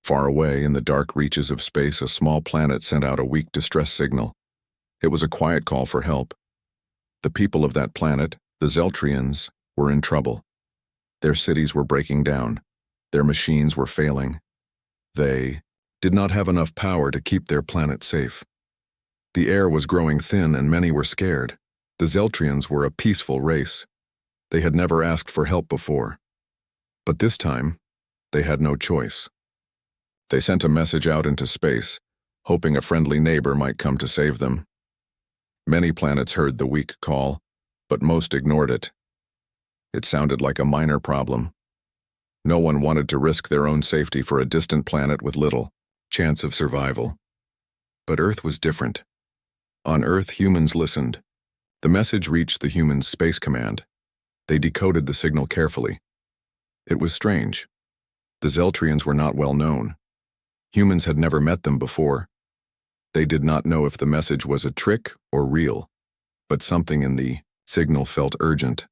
Far away in the dark reaches of space, a small planet sent out a weak distress signal. It was a quiet call for help. The people of that planet, the Zeltrians, were in trouble. Their cities were breaking down. Their machines were failing. They did not have enough power to keep their planet safe. The air was growing thin and many were scared. The Zeltrians were a peaceful race. They had never asked for help before. But this time, they had no choice. They sent a message out into space, hoping a friendly neighbor might come to save them. Many planets heard the weak call, but most ignored it. It sounded like a minor problem. No one wanted to risk their own safety for a distant planet with little chance of survival. But Earth was different. On Earth, humans listened. The message reached the humans' space command. They decoded the signal carefully. It was strange. The Zeltrians were not well known. Humans had never met them before. They did not know if the message was a trick or real, but something in the signal felt urgent.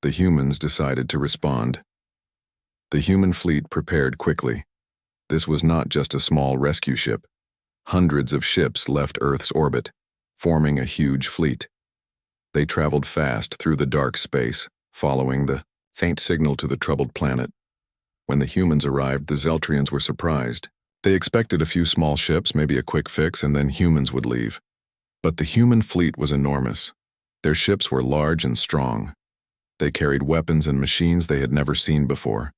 The humans decided to respond. The human fleet prepared quickly. This was not just a small rescue ship. Hundreds of ships left Earth's orbit, forming a huge fleet. They traveled fast through the dark space, following the faint signal to the troubled planet. When the humans arrived, the Zeltrians were surprised. They expected a few small ships, maybe a quick fix, and then humans would leave. But the human fleet was enormous. Their ships were large and strong. They carried weapons and machines they had never seen before.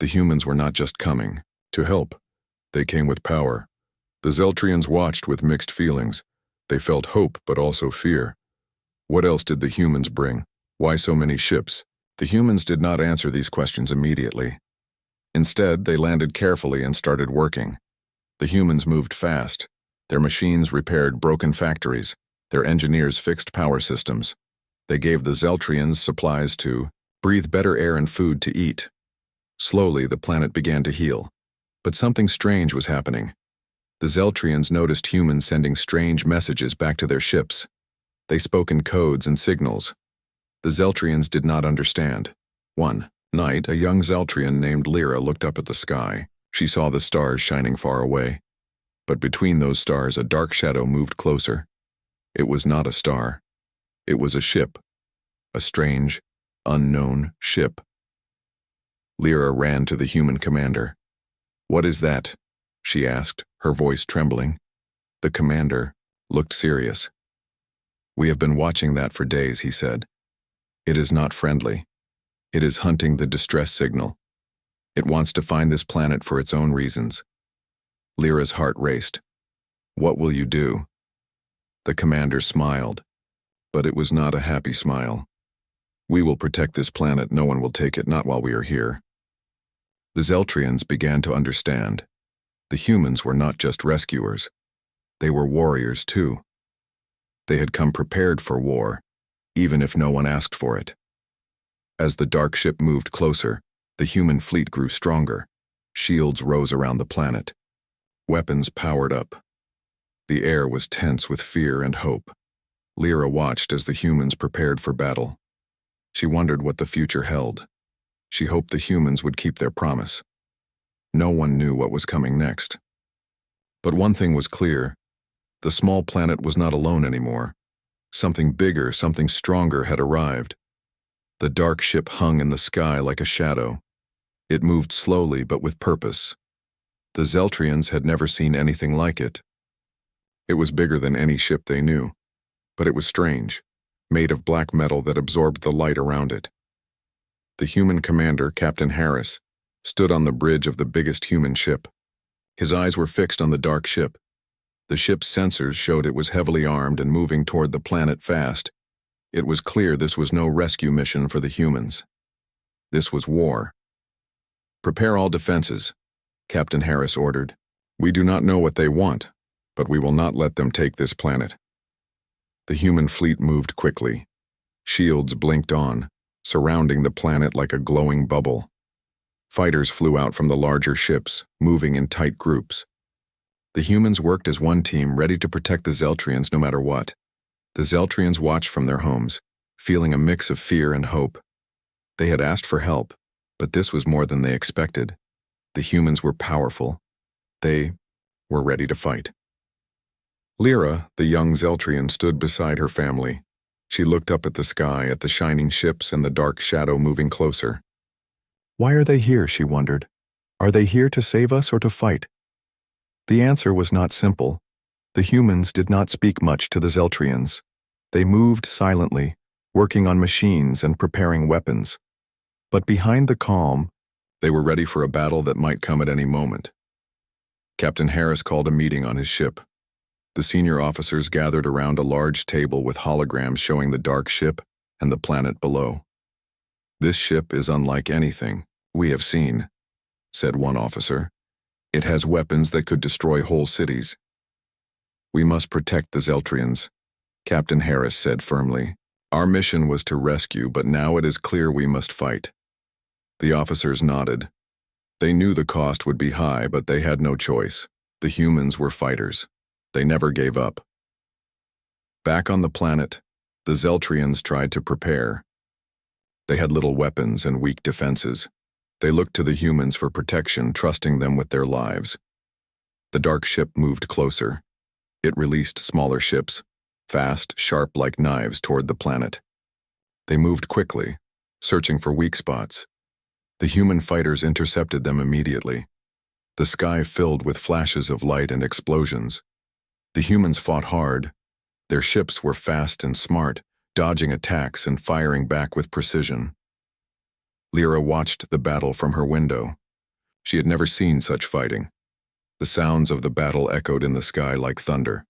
The humans were not just coming to help. They came with power. The Zeltrians watched with mixed feelings. They felt hope, but also fear. What else did the humans bring? Why so many ships? The humans did not answer these questions immediately. Instead, they landed carefully and started working. The humans moved fast. Their machines repaired broken factories. Their engineers fixed power systems. They gave the Zeltrians supplies to breathe better air and food to eat. Slowly, the planet began to heal. But something strange was happening. The Zeltrians noticed humans sending strange messages back to their ships. They spoke in codes and signals. The Zeltrians did not understand. One night, a young Zeltrian named Lyra looked up at the sky. She saw the stars shining far away. But between those stars, a dark shadow moved closer. It was not a star. It was a ship. A strange, unknown ship. Lyra ran to the human commander. "What is that?" she asked, her voice trembling. The commander looked serious. "We have been watching that for days," he said. "It is not friendly. It is hunting the distress signal. It wants to find this planet for its own reasons." Lyra's heart raced. "What will you do?" The commander smiled, but it was not a happy smile. "We will protect this planet. No one will take it, not while we are here." The Zeltrians began to understand. The humans were not just rescuers. They were warriors too. They had come prepared for war, even if no one asked for it. As the dark ship moved closer, the human fleet grew stronger. Shields rose around the planet. Weapons powered up. The air was tense with fear and hope. Lyra watched as the humans prepared for battle. She wondered what the future held. She hoped the humans would keep their promise. No one knew what was coming next. But one thing was clear. The small planet was not alone anymore. Something bigger, something stronger had arrived. The dark ship hung in the sky like a shadow. It moved slowly but with purpose. The Zeltrians had never seen anything like it. It was bigger than any ship they knew, but it was strange, made of black metal that absorbed the light around it. The human commander, Captain Harris, stood on the bridge of the biggest human ship. His eyes were fixed on the dark ship. The ship's sensors showed it was heavily armed and moving toward the planet fast. It was clear this was no rescue mission for the humans. This was war. "Prepare all defenses," Captain Harris ordered. "We do not know what they want, but we will not let them take this planet." The human fleet moved quickly. Shields blinked on, surrounding the planet like a glowing bubble. Fighters flew out from the larger ships, moving in tight groups. The humans worked as one team, ready to protect the Zeltrians no matter what. The Zeltrians watched from their homes, feeling a mix of fear and hope. They had asked for help, but this was more than they expected. The humans were powerful, They were ready to fight. Lyra, the young Zeltrian, stood beside her family. She looked up at the sky, at the shining ships and the dark shadow moving closer. Why are they here, she wondered. Are they here to save us or to fight? The answer was not simple. The humans did not speak much to the Zeltrians. They moved silently, working on machines and preparing weapons. But behind the calm, they were ready for a battle that might come at any moment. Captain Harris called a meeting on his ship. The senior officers gathered around a large table with holograms showing the dark ship and the planet below. This ship is unlike anything we have seen, said one officer. It has weapons that could destroy whole cities. We must protect the Zeltrians, Captain Harris said firmly. Our mission was to rescue, but now it is clear we must fight. The officers nodded. They knew the cost would be high, but they had no choice. The humans were fighters. They never gave up. Back on the planet, the Zeltrians tried to prepare. They had little weapons and weak defenses. They looked to the humans for protection, trusting them with their lives. The dark ship moved closer. It released smaller ships, fast, sharp like knives toward the planet. They moved quickly, searching for weak spots. The human fighters intercepted them immediately. The sky filled with flashes of light and explosions. The humans fought hard. Their ships were fast and smart, dodging attacks and firing back with precision. Lyra watched the battle from her window. She had never seen such fighting. The sounds of the battle echoed in the sky like thunder.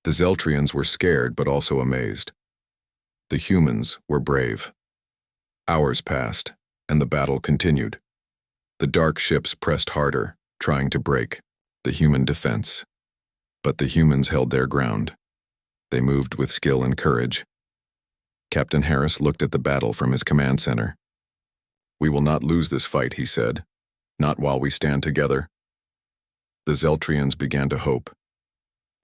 The Zeltrians were scared but also amazed. The humans were brave. Hours passed, and the battle continued. The dark ships pressed harder, trying to break the human defense. But the humans held their ground. They moved with skill and courage. Captain Harris looked at the battle from his command center. We will not lose this fight, he said. Not while we stand together. The Zeltrians began to hope.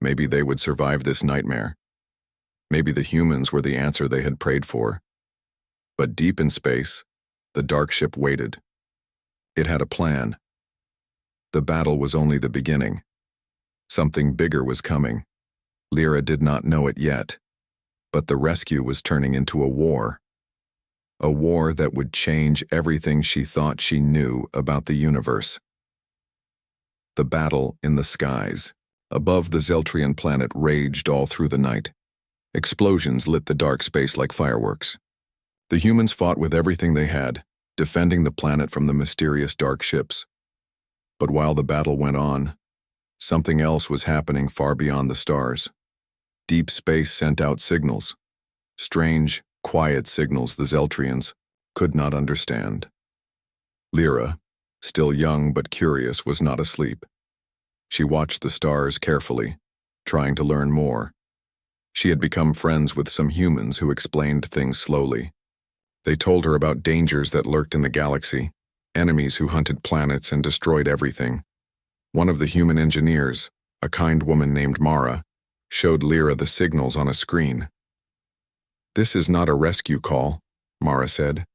Maybe they would survive this nightmare. Maybe the humans were the answer they had prayed for. But deep in space, the dark ship waited. It had a plan. The battle was only the beginning. Something bigger was coming. Lyra did not know it yet, but the rescue was turning into a war. A war that would change everything she thought she knew about the universe. The battle in the skies, above the Zeltrian planet, raged all through the night. Explosions lit the dark space like fireworks. The humans fought with everything they had, defending the planet from the mysterious dark ships. But while the battle went on, something else was happening far beyond the stars. Deep space sent out signals. Strange, quiet signals the Zeltrians could not understand. Lyra, still young but curious, was not asleep. She watched the stars carefully, trying to learn more. She had become friends with some humans who explained things slowly. They told her about dangers that lurked in the galaxy, enemies who hunted planets and destroyed everything. One of the human engineers, a kind woman named Mara, showed Lyra the signals on a screen. This is not a rescue call, Mara said,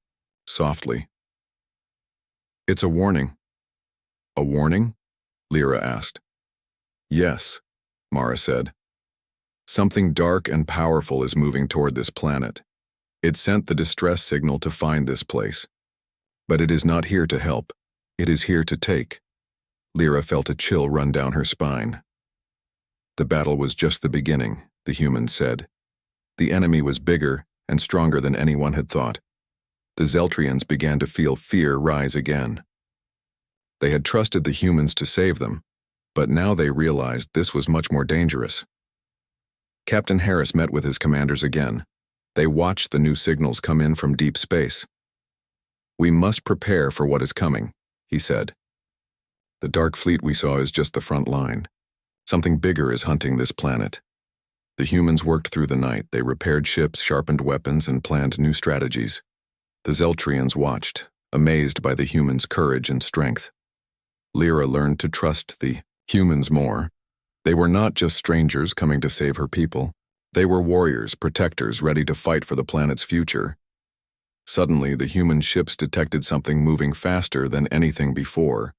softly. It's a warning. A warning? Lyra asked. Yes, Mara said. Something dark and powerful is moving toward this planet. It sent the distress signal to find this place. But it is not here to help. It is here to take. Lyra felt a chill run down her spine. The battle was just the beginning, the humans said. The enemy was bigger and stronger than anyone had thought. The Zeltrians began to feel fear rise again. They had trusted the humans to save them, but now they realized this was much more dangerous. Captain Harris met with his commanders again. They watched the new signals come in from deep space. We must prepare for what is coming, he said. The dark fleet we saw is just the front line. Something bigger is hunting this planet. The humans worked through the night. They repaired ships, sharpened weapons, and planned new strategies. The Zeltrians watched, amazed by the humans' courage and strength. Lyra learned to trust the humans more. They were not just strangers coming to save her people. They were warriors, protectors, ready to fight for the planet's future. Suddenly, the human ships detected something moving faster than anything before.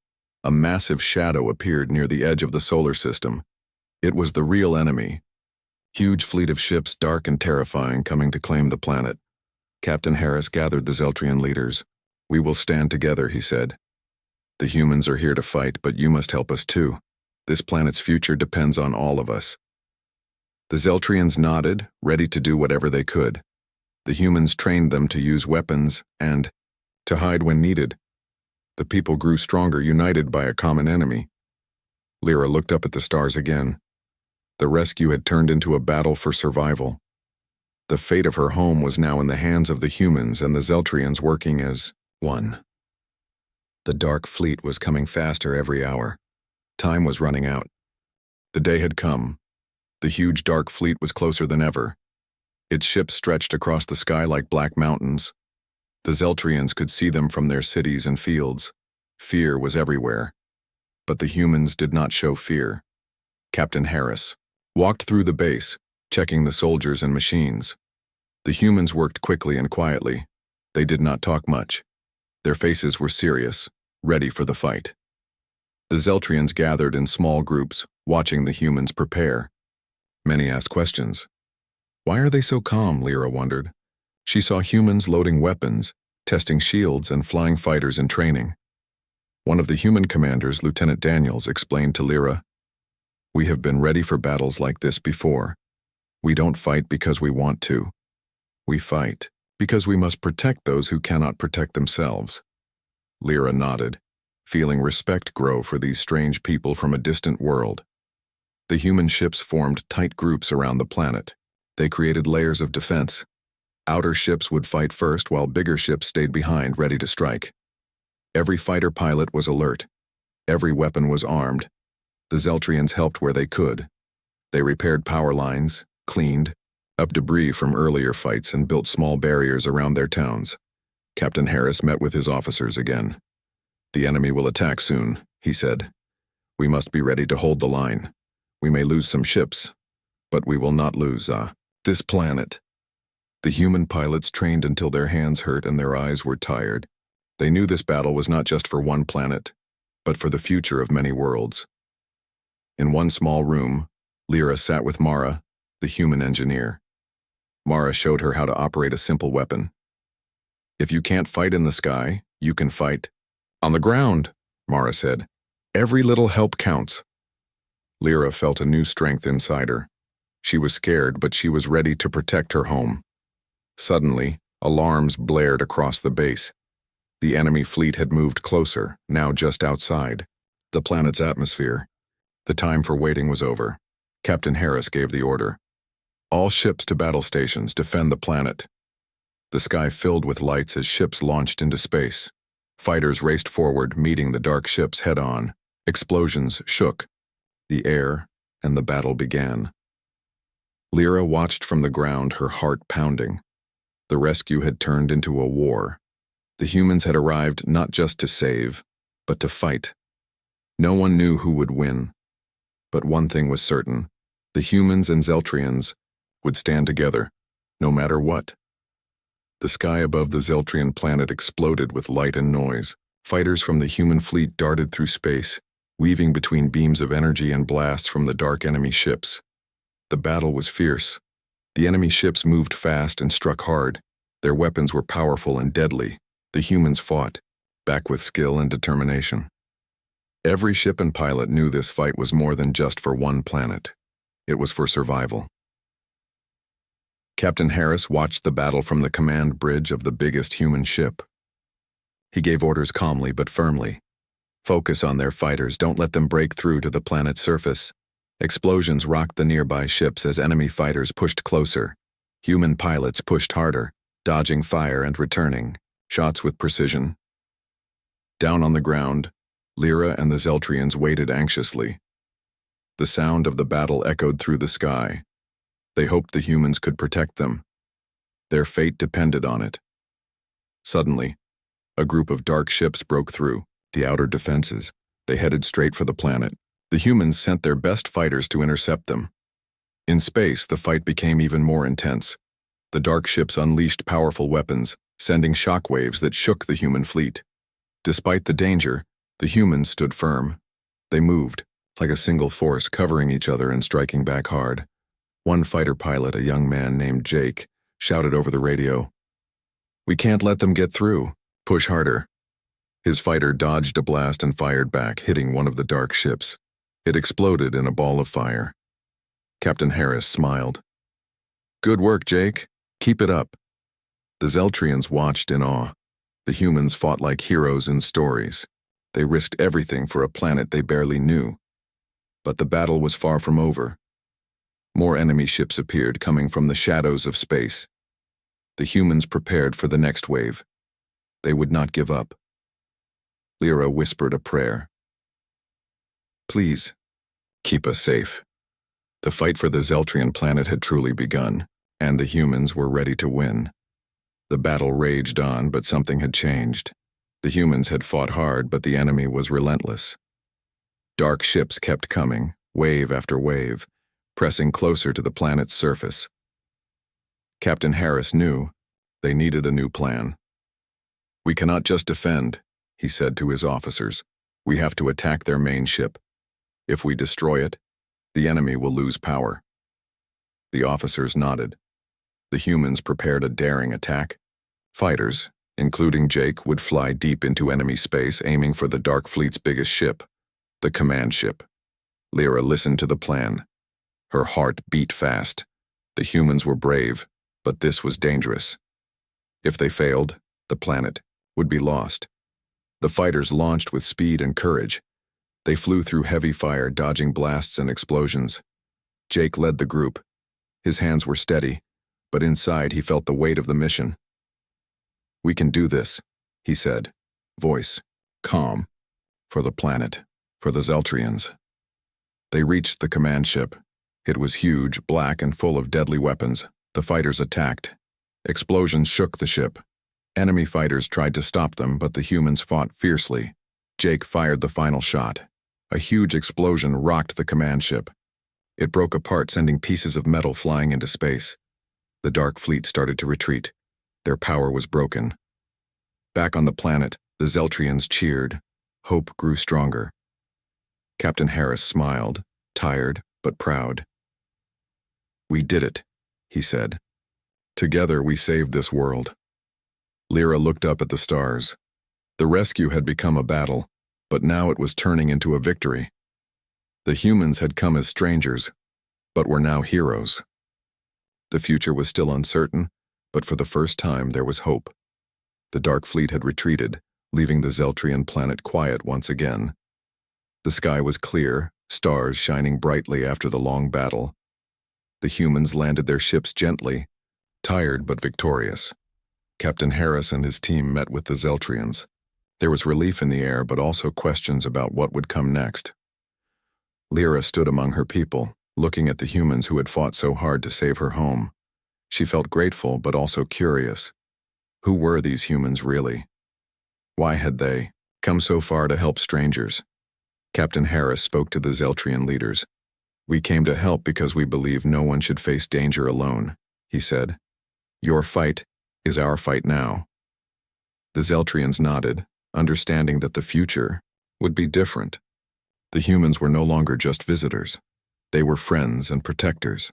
A massive shadow appeared near the edge of the solar system. It was the real enemy. Huge fleet of ships, dark and terrifying, coming to claim the planet. Captain Harris gathered the Zeltrian leaders. "We will stand together," he said. "The humans are here to fight, but you must help us too. This planet's future depends on all of us." The Zeltrians nodded, ready to do whatever they could. The humans trained them to use weapons and to hide when needed. The people grew stronger, united by a common enemy. Lyra looked up at the stars again. The rescue had turned into a battle for survival. The fate of her home was now in the hands of the humans and the Zeltrians working as one. The dark fleet was coming faster every hour. Time was running out. The day had come. The huge dark fleet was closer than ever. Its ships stretched across the sky like black mountains. The Zeltrians could see them from their cities and fields. Fear was everywhere. But the humans did not show fear. Captain Harris walked through the base, checking the soldiers and machines. The humans worked quickly and quietly. They did not talk much. Their faces were serious, ready for the fight. The Zeltrians gathered in small groups, watching the humans prepare. Many asked questions. Why are they so calm, Lyra wondered. She saw humans loading weapons, testing shields, and flying fighters in training. One of the human commanders, Lieutenant Daniels, explained to Lyra, "We have been ready for battles like this before. We don't fight because we want to. We fight because we must protect those who cannot protect themselves." Lyra nodded, feeling respect grow for these strange people from a distant world. The human ships formed tight groups around the planet. They created layers of defense. Outer ships would fight first while bigger ships stayed behind, ready to strike. Every fighter pilot was alert. Every weapon was armed. The Zeltrians helped where they could. They repaired power lines, cleaned up debris from earlier fights, and built small barriers around their towns. Captain Harris met with his officers again. "The enemy will attack soon," he said. "We must be ready to hold the line. We may lose some ships, but we will not lose, this planet." The human pilots trained until their hands hurt and their eyes were tired. They knew this battle was not just for one planet, but for the future of many worlds. In one small room, Lyra sat with Mara, the human engineer. Mara showed her how to operate a simple weapon. "If you can't fight in the sky, you can fight on the ground," Mara said. "Every little help counts." Lyra felt a new strength inside her. She was scared, but she was ready to protect her home. Suddenly, alarms blared across the base. The enemy fleet had moved closer, now just outside the planet's atmosphere. The time for waiting was over. Captain Harris gave the order. "All ships to battle stations, defend the planet." The sky filled with lights as ships launched into space. Fighters raced forward, meeting the dark ships head-on. Explosions shook the air, and the battle began. Lyra watched from the ground, her heart pounding. The rescue had turned into a war. The humans had arrived not just to save, but to fight. No one knew who would win. But one thing was certain: the humans and Zeltrians would stand together, no matter what. The sky above the Zeltrian planet exploded with light and noise. Fighters from the human fleet darted through space, weaving between beams of energy and blasts from the dark enemy ships. The battle was fierce. The enemy ships moved fast and struck hard. Their weapons were powerful and deadly. The humans fought, back with skill and determination. Every ship and pilot knew this fight was more than just for one planet. It was for survival. Captain Harris watched the battle from the command bridge of the biggest human ship. He gave orders calmly but firmly. "Focus on their fighters, don't let them break through to the planet's surface." Explosions rocked the nearby ships as enemy fighters pushed closer. Human pilots pushed harder, dodging fire and returning shots with precision. Down on the ground, Lyra and the Zeltrians waited anxiously. The sound of the battle echoed through the sky. They hoped the humans could protect them. Their fate depended on it. Suddenly, a group of dark ships broke through the outer defenses. They headed straight for the planet. The humans sent their best fighters to intercept them. In space, the fight became even more intense. The dark ships unleashed powerful weapons, sending shockwaves that shook the human fleet. Despite the danger, The humans stood firm. They moved, like a single force, covering each other and striking back hard. One fighter pilot, a young man named Jake, shouted over the radio, "We can't let them get through. Push harder." His fighter dodged a blast and fired back, hitting one of the dark ships. It exploded in a ball of fire. Captain Harris smiled. "Good work, Jake. Keep it up." The Zeltrians watched in awe. The humans fought like heroes in stories. They risked everything for a planet they barely knew. But the battle was far from over. More enemy ships appeared, coming from the shadows of space. The humans prepared for the next wave. They would not give up. Lyra whispered a prayer. "Please, keep us safe." The fight for the Zeltrian planet had truly begun, and the humans were ready to win. The battle raged on, but something had changed. The humans had fought hard, but the enemy was relentless. Dark ships kept coming, wave after wave, pressing closer to the planet's surface. Captain Harris knew they needed a new plan. "We cannot just defend," he said to his officers. "We have to attack their main ship. If we destroy it, the enemy will lose power." The officers nodded. The humans prepared a daring attack. Fighters, including Jake, would fly deep into enemy space, aiming for the Dark Fleet's biggest ship, the command ship. Lyra listened to the plan. Her heart beat fast. The humans were brave, but this was dangerous. If they failed, the planet would be lost. The fighters launched with speed and courage. They flew through heavy fire, dodging blasts and explosions. Jake led the group. His hands were steady, but inside he felt the weight of the mission. "We can do this," he said, voice calm. "For the planet, for the Zeltrians." They reached the command ship. It was huge, black, and full of deadly weapons. The fighters attacked. Explosions shook the ship. Enemy fighters tried to stop them, but the humans fought fiercely. Jake fired the final shot. A huge explosion rocked the command ship. It broke apart, sending pieces of metal flying into space. The Dark Fleet started to retreat. Their power was broken. Back on the planet, the Zeltrians cheered. Hope grew stronger. Captain Harris smiled, tired but proud. "We did it," he said. "Together we saved this world." Lyra looked up at the stars. The rescue had become a battle, but now it was turning into a victory. The humans had come as strangers, but were now heroes. The future was still uncertain, but for the first time there was hope. The Dark Fleet had retreated, leaving the Zeltrian planet quiet once again. The sky was clear, stars shining brightly after the long battle. The humans landed their ships gently, tired but victorious. Captain Harris and his team met with the Zeltrians. There was relief in the air, but also questions about what would come next. Lyra stood among her people, looking at the humans who had fought so hard to save her home. She felt grateful, but also curious. Who were these humans really? Why had they come so far to help strangers? Captain Harris spoke to the Zeltrian leaders. "We came to help because we believe no one should face danger alone," he said. "Your fight is our fight now." The Zeltrians nodded, understanding that the future would be different. The humans were no longer just visitors. They were friends and protectors.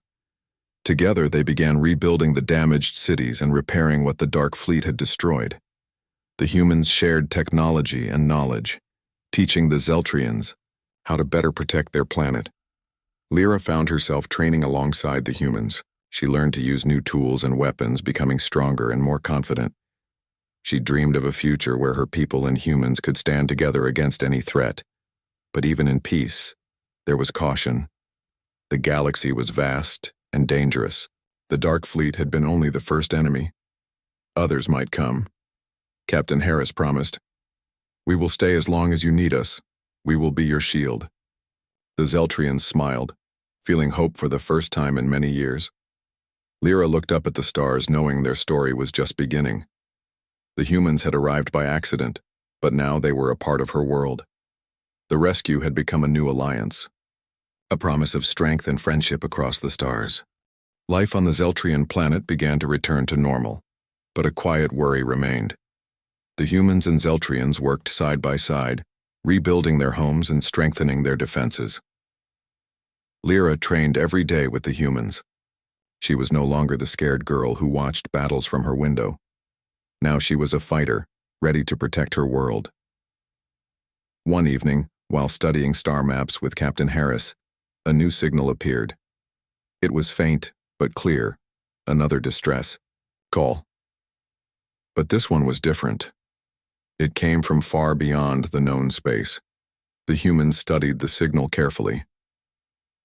Together they began rebuilding the damaged cities and repairing what the Dark Fleet had destroyed. The humans shared technology and knowledge, teaching the Zeltrians how to better protect their planet. Lyra found herself training alongside the humans. She learned to use new tools and weapons, becoming stronger and more confident. She dreamed of a future where her people and humans could stand together against any threat. But even in peace, there was caution. The galaxy was vast and dangerous. The Dark Fleet had been only the first enemy. Others might come. Captain Harris promised, "We will stay as long as you need us. We will be your shield." The Zeltrians smiled, feeling hope for the first time in many years. Lyra looked up at the stars, knowing their story was just beginning. The humans had arrived by accident, but now they were a part of her world. The rescue had become a new alliance, a promise of strength and friendship across the stars. Life on the Zeltrian planet began to return to normal, but a quiet worry remained. The humans and Zeltrians worked side by side, rebuilding their homes and strengthening their defenses. Lyra trained every day with the humans. She was no longer the scared girl who watched battles from her window. Now she was a fighter, ready to protect her world. One evening, while studying star maps with Captain Harris, a new signal appeared. It was faint, but clear. Another distress call. But this one was different. It came from far beyond the known space. The humans studied the signal carefully.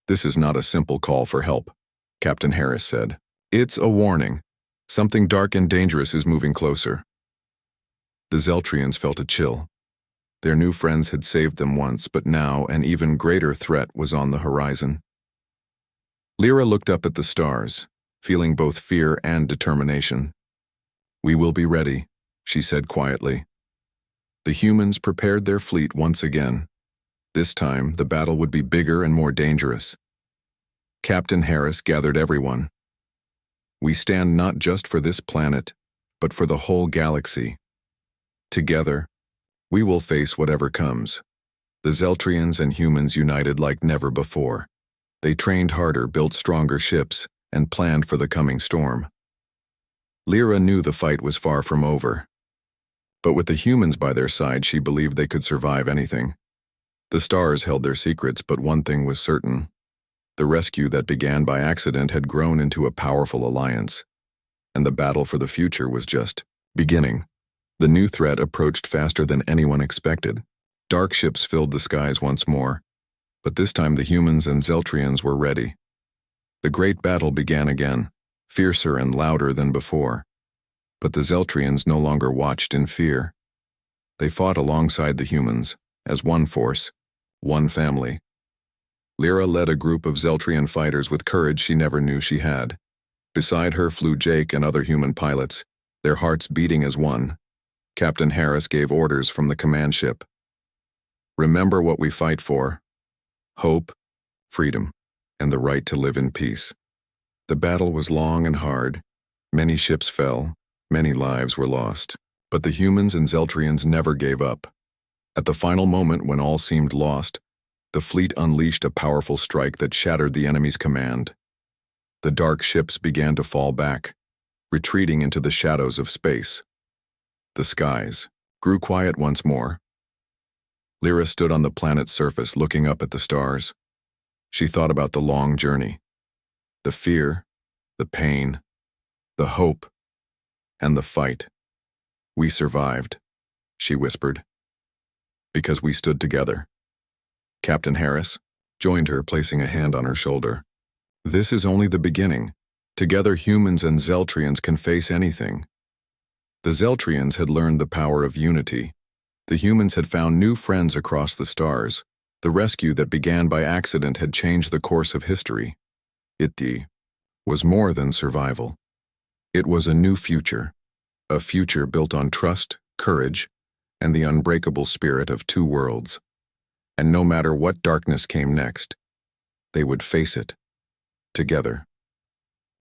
"This is not a simple call for help," Captain Harris said. "It's a warning. Something dark and dangerous is moving closer." The Zeltrians felt a chill. Their new friends had saved them once, but now an even greater threat was on the horizon. Lyra looked up at the stars, feeling both fear and determination. "We will be ready," she said quietly. The humans prepared their fleet once again. This time, the battle would be bigger and more dangerous. Captain Harris gathered everyone. "We stand not just for this planet, but for the whole galaxy. Together, we will face whatever comes." The Zeltrians and humans united like never before. They trained harder, built stronger ships, and planned for the coming storm. Lyra knew the fight was far from over. But with the humans by their side, she believed they could survive anything. The stars held their secrets, but one thing was certain. The rescue that began by accident had grown into a powerful alliance, and the battle for the future was just beginning. The new threat approached faster than anyone expected. Dark ships filled the skies once more, but this time the humans and Zeltrians were ready. The great battle began again, fiercer and louder than before. But the Zeltrians no longer watched in fear. They fought alongside the humans, as one force, one family. Lyra led a group of Zeltrian fighters with courage she never knew she had. Beside her flew Jake and other human pilots, their hearts beating as one. Captain Harris gave orders from the command ship. "Remember what we fight for: hope, freedom, and the right to live in peace." The battle was long and hard. Many ships fell, many lives were lost. But the humans and Zeltrians never gave up. At the final moment when all seemed lost, the fleet unleashed a powerful strike that shattered the enemy's command. The dark ships began to fall back, retreating into the shadows of space. The skies grew quiet once more. Lyra stood on the planet's surface looking up at the stars. She thought about the long journey, the fear, the pain, the hope, and the fight. "We survived," she whispered, "because we stood together." Captain Harris joined her, placing a hand on her shoulder. "This is only the beginning. Together humans and Zeltrians can face anything." The Zeltrians had learned the power of unity. The humans had found new friends across the stars. The rescue that began by accident had changed the course of history. It was more than survival. It was a new future, a future built on trust, courage, and the unbreakable spirit of two worlds. And no matter what darkness came next, they would face it together.